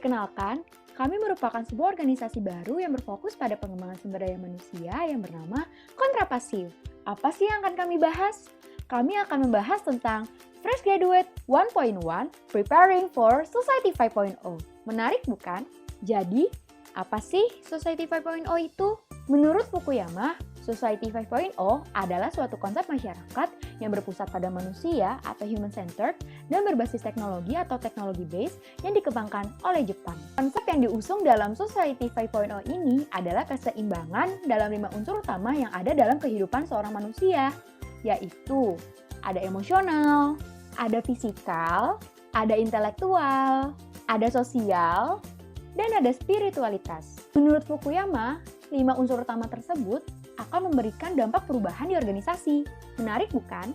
Perkenalkan, kami merupakan sebuah organisasi baru yang berfokus pada pengembangan sumber daya manusia yang bernama Kontrapasif. Apa sih yang akan kami bahas? Kami akan membahas tentang Fresh Graduate 1.1 Preparing for Society 5.0. Menarik bukan? Jadi, apa sih Society 5.0 itu? Menurut Fukuyama, Society 5.0 adalah suatu konsep masyarakat yang berpusat pada manusia atau human-centered dan berbasis teknologi atau technology-based yang dikembangkan oleh Jepang. Konsep yang diusung dalam Society 5.0 ini adalah keseimbangan dalam 5 unsur utama yang ada dalam kehidupan seorang manusia, yaitu ada emosional, ada fisikal, ada intelektual, ada sosial, dan ada spiritualitas. Menurut Fukuyama, 5 unsur utama tersebut akan memberikan dampak perubahan di organisasi. Menarik bukan?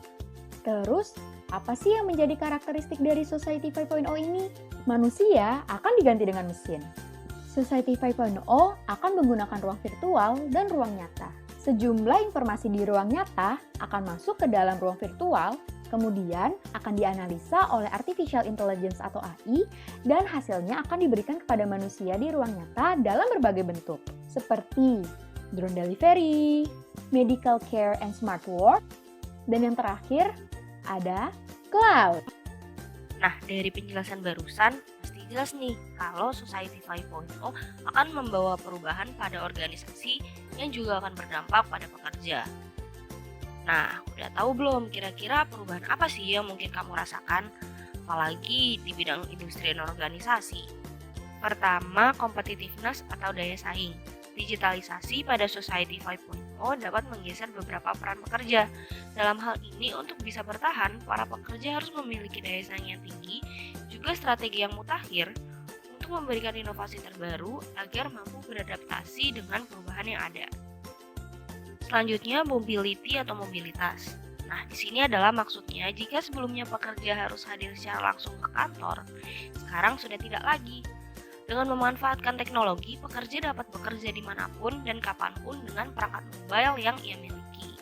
Terus, apa sih yang menjadi karakteristik dari Society 5.0 ini? Manusia akan diganti dengan mesin. Society 5.0 akan menggunakan ruang virtual dan ruang nyata. Sejumlah informasi di ruang nyata akan masuk ke dalam ruang virtual, kemudian akan dianalisa oleh Artificial Intelligence atau AI, dan hasilnya akan diberikan kepada manusia di ruang nyata dalam berbagai bentuk, seperti drone delivery, medical care and smart work, dan yang terakhir ada cloud. Nah, dari penjelasan barusan, pasti jelas nih kalau Society 5.0 akan membawa perubahan pada organisasi yang juga akan berdampak pada pekerja. Nah, udah tahu belum kira-kira perubahan apa sih yang mungkin kamu rasakan, apalagi di bidang industri dan organisasi? Pertama, competitiveness atau daya saing. Digitalisasi pada Society 5.0 dapat menggeser beberapa peran pekerja. Dalam hal ini, untuk bisa bertahan, para pekerja harus memiliki daya saing yang tinggi, juga strategi yang mutakhir untuk memberikan inovasi terbaru agar mampu beradaptasi dengan perubahan yang ada. Selanjutnya, mobility atau mobilitas. Nah, di sini adalah maksudnya jika sebelumnya pekerja harus hadir secara langsung ke kantor, sekarang sudah tidak lagi. Dengan memanfaatkan teknologi, pekerja dapat bekerja dimanapun dan kapanpun dengan perangkat mobile yang ia miliki.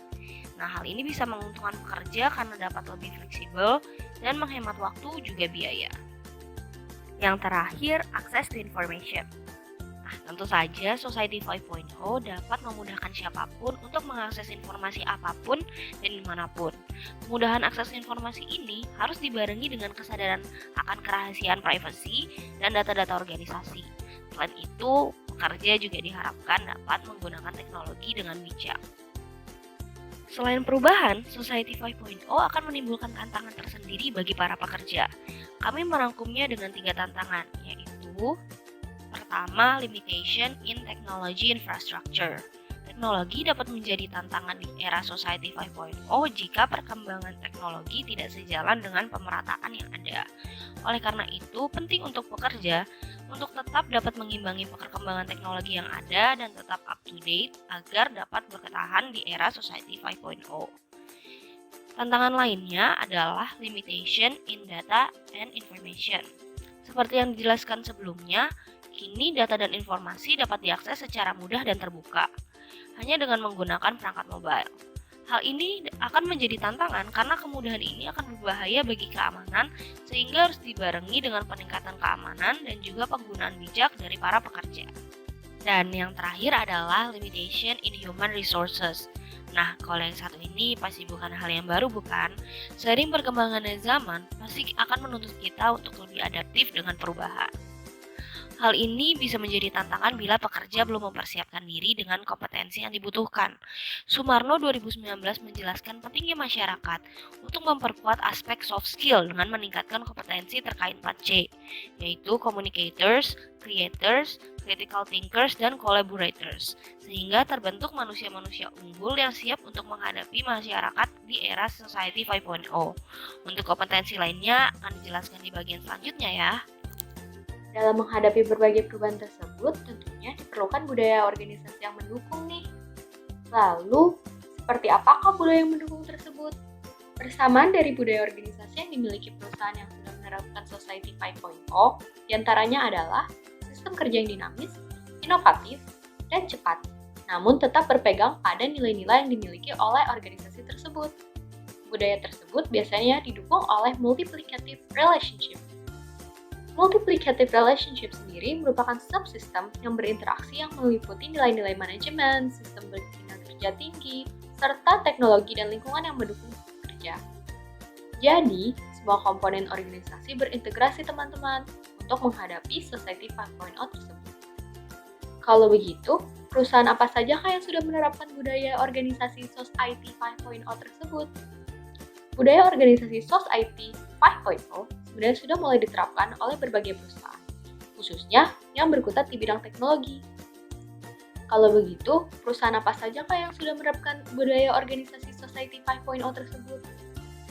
Nah, hal ini bisa menguntungkan pekerja karena dapat lebih fleksibel dan menghemat waktu juga biaya. Yang terakhir, access to information. Nah, tentu saja Society 5.0 dapat memudahkan siapapun untuk mengakses informasi apapun dan dimanapun. Kemudahan akses informasi ini harus dibarengi dengan kesadaran akan kerahasiaan privasi dan data-data organisasi. Selain itu, pekerja juga diharapkan dapat menggunakan teknologi dengan bijak. Selain perubahan, Society 5.0 akan menimbulkan tantangan tersendiri bagi para pekerja. Kami merangkumnya dengan 3 tantangan, yaitu pertama, limitation in technology infrastructure. Teknologi dapat menjadi tantangan di era Society 5.0 jika perkembangan teknologi tidak sejalan dengan pemerataan yang ada. Oleh karena itu, penting untuk pekerja untuk tetap dapat mengimbangi perkembangan teknologi yang ada dan tetap up to date agar dapat bertahan di era Society 5.0. Tantangan lainnya adalah limitation in data and information. Seperti yang dijelaskan sebelumnya, kini data dan informasi dapat diakses secara mudah dan terbuka, hanya dengan menggunakan perangkat mobile. Hal ini akan menjadi tantangan karena kemudahan ini akan berbahaya bagi keamanan, sehingga harus dibarengi dengan peningkatan keamanan dan juga penggunaan bijak dari para pekerja. Dan yang terakhir adalah limitation in human resources. Nah, kalau yang satu ini pasti bukan hal yang baru bukan? Seiring perkembangannya zaman, pasti akan menuntut kita untuk lebih adaptif dengan perubahan. Hal ini bisa menjadi tantangan bila pekerja belum mempersiapkan diri dengan kompetensi yang dibutuhkan. Sumarno 2019 menjelaskan pentingnya masyarakat untuk memperkuat aspek soft skill dengan meningkatkan kompetensi terkait 4C, yaitu communicators, creators, critical thinkers, dan collaborators, sehingga terbentuk manusia-manusia unggul yang siap untuk menghadapi masyarakat di era Society 5.0. Untuk kompetensi lainnya akan dijelaskan di bagian selanjutnya ya. Dalam menghadapi berbagai perubahan tersebut, tentunya diperlukan budaya organisasi yang mendukung nih. Lalu, seperti apakah budaya yang mendukung tersebut? Persamaan dari budaya organisasi yang dimiliki perusahaan yang sudah menerapkan Society 5.0, diantaranya adalah sistem kerja yang dinamis, inovatif, dan cepat, namun tetap berpegang pada nilai-nilai yang dimiliki oleh organisasi tersebut. Budaya tersebut biasanya didukung oleh multiplicative relationship. Multiplicative relationship sendiri merupakan subsistem yang berinteraksi yang meliputi nilai-nilai manajemen, sistem berkinerja tinggi, serta teknologi dan lingkungan yang mendukung kerja. Jadi, semua komponen organisasi berintegrasi teman-teman untuk menghadapi Society 5.0 tersebut. Kalau begitu, perusahaan apa saja yang sudah menerapkan budaya organisasi Society 5.0 tersebut? Budaya organisasi Society 5.0 sebenarnya sudah mulai diterapkan oleh berbagai perusahaan, khususnya yang berkutat di bidang teknologi. Kalau begitu, perusahaan apa saja yang sudah menerapkan budaya organisasi Society 5.0 tersebut?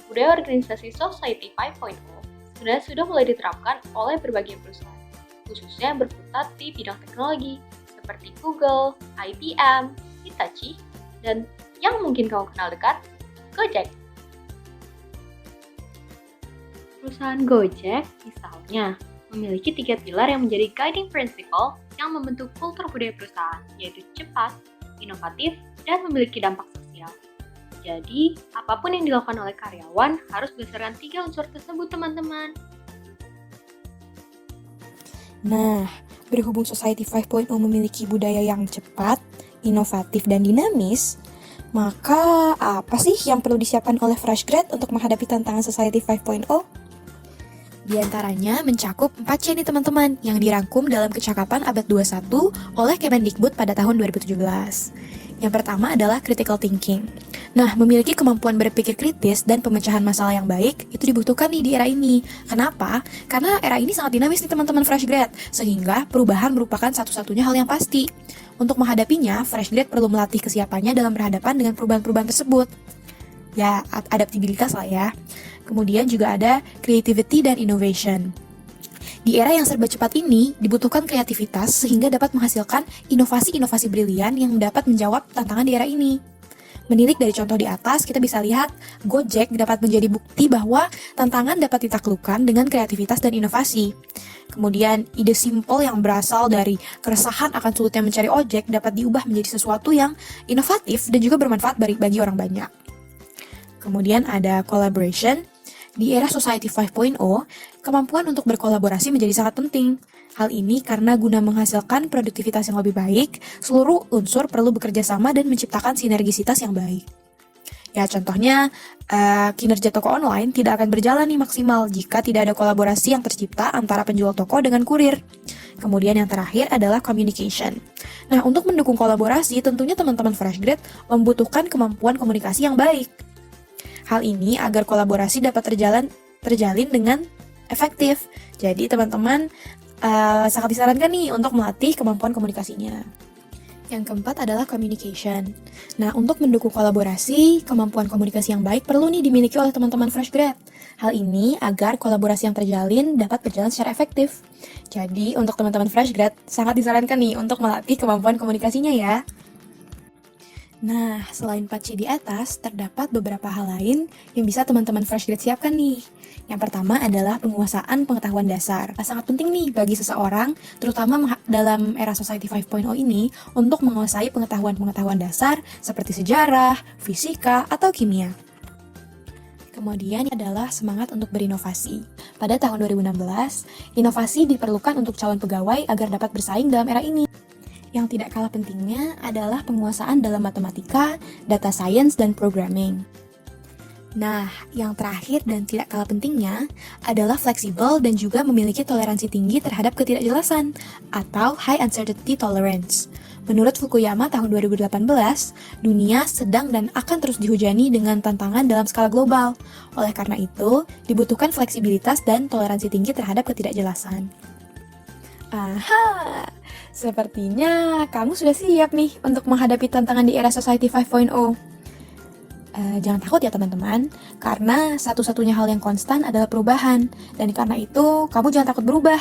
Budaya organisasi Society 5.0 sebenarnya sudah mulai diterapkan oleh berbagai perusahaan, khususnya yang berkutat di bidang teknologi, seperti Google, IBM, Hitachi, dan yang mungkin kamu kenal dekat, Gojek. Perusahaan Gojek, misalnya, memiliki 3 pilar yang menjadi guiding principle yang membentuk kultur budaya perusahaan, yaitu cepat, inovatif, dan memiliki dampak sosial. Jadi, apapun yang dilakukan oleh karyawan harus berdasarkan 3 unsur tersebut, teman-teman. Nah, berhubung Society 5.0 memiliki budaya yang cepat, inovatif, dan dinamis, maka apa sih yang perlu disiapkan oleh fresh grad untuk menghadapi tantangan Society 5.0? Di antaranya mencakup 4C nih teman-teman, yang dirangkum dalam Kecakapan Abad 21 oleh Kemendikbud pada tahun 2017. Yang pertama adalah critical thinking. Nah, memiliki kemampuan berpikir kritis dan pemecahan masalah yang baik itu dibutuhkan nih di era ini. Kenapa? Karena era ini sangat dinamis nih teman-teman fresh grad, sehingga perubahan merupakan satu-satunya hal yang pasti. Untuk menghadapinya, fresh grad perlu melatih kesiapannya dalam berhadapan dengan perubahan-perubahan tersebut. Ya, adaptabilitas lah ya. Kemudian juga ada creativity dan innovation. Di era yang serba cepat ini, dibutuhkan kreativitas sehingga dapat menghasilkan inovasi-inovasi brilian yang dapat menjawab tantangan di era ini. Menilik dari contoh di atas, kita bisa lihat Gojek dapat menjadi bukti bahwa tantangan dapat ditaklukkan dengan kreativitas dan inovasi. Kemudian, ide simpel yang berasal dari keresahan akan sulitnya mencari ojek dapat diubah menjadi sesuatu yang inovatif dan juga bermanfaat bagi orang banyak. Kemudian ada collaboration. Di era Society 5.0, kemampuan untuk berkolaborasi menjadi sangat penting. Hal ini karena guna menghasilkan produktivitas yang lebih baik, seluruh unsur perlu bekerja sama dan menciptakan sinergisitas yang baik. Ya, contohnya, kinerja toko online tidak akan berjalan nih maksimal jika tidak ada kolaborasi yang tercipta antara penjual toko dengan kurir. Kemudian yang terakhir adalah communication. Nah, untuk mendukung kolaborasi, tentunya teman-teman fresh grad membutuhkan kemampuan komunikasi yang baik. Hal ini agar kolaborasi dapat terjalin dengan efektif. Jadi teman-teman sangat disarankan nih untuk melatih kemampuan komunikasinya. Yang keempat adalah communication. Nah, untuk mendukung kolaborasi, kemampuan komunikasi yang baik perlu nih dimiliki oleh teman-teman fresh grad. Hal ini agar kolaborasi yang terjalin dapat berjalan secara efektif. Jadi, untuk teman-teman fresh grad, sangat disarankan nih untuk melatih kemampuan komunikasinya ya. Nah, selain 4C di atas, terdapat beberapa hal lain yang bisa teman-teman fresh grad siapkan nih. Yang pertama adalah penguasaan pengetahuan dasar. Sangat penting nih bagi seseorang, terutama dalam era Society 5.0 ini, untuk menguasai pengetahuan-pengetahuan dasar seperti sejarah, fisika, atau kimia. Kemudian adalah semangat untuk berinovasi. Pada tahun 2016, inovasi diperlukan untuk calon pegawai agar dapat bersaing dalam era ini. Yang tidak kalah pentingnya adalah penguasaan dalam matematika, data science, dan programming. Nah, yang terakhir dan tidak kalah pentingnya adalah fleksibel dan juga memiliki toleransi tinggi terhadap ketidakjelasan atau high uncertainty tolerance. Menurut Fukuyama tahun 2018, dunia sedang dan akan terus dihujani dengan tantangan dalam skala global. Oleh karena itu, dibutuhkan fleksibilitas dan toleransi tinggi terhadap ketidakjelasan. Aha, sepertinya kamu sudah siap nih untuk menghadapi tantangan di era Society 5.0. Jangan takut ya teman-teman, karena satu-satunya hal yang konstan adalah perubahan. Dan karena itu, kamu jangan takut berubah.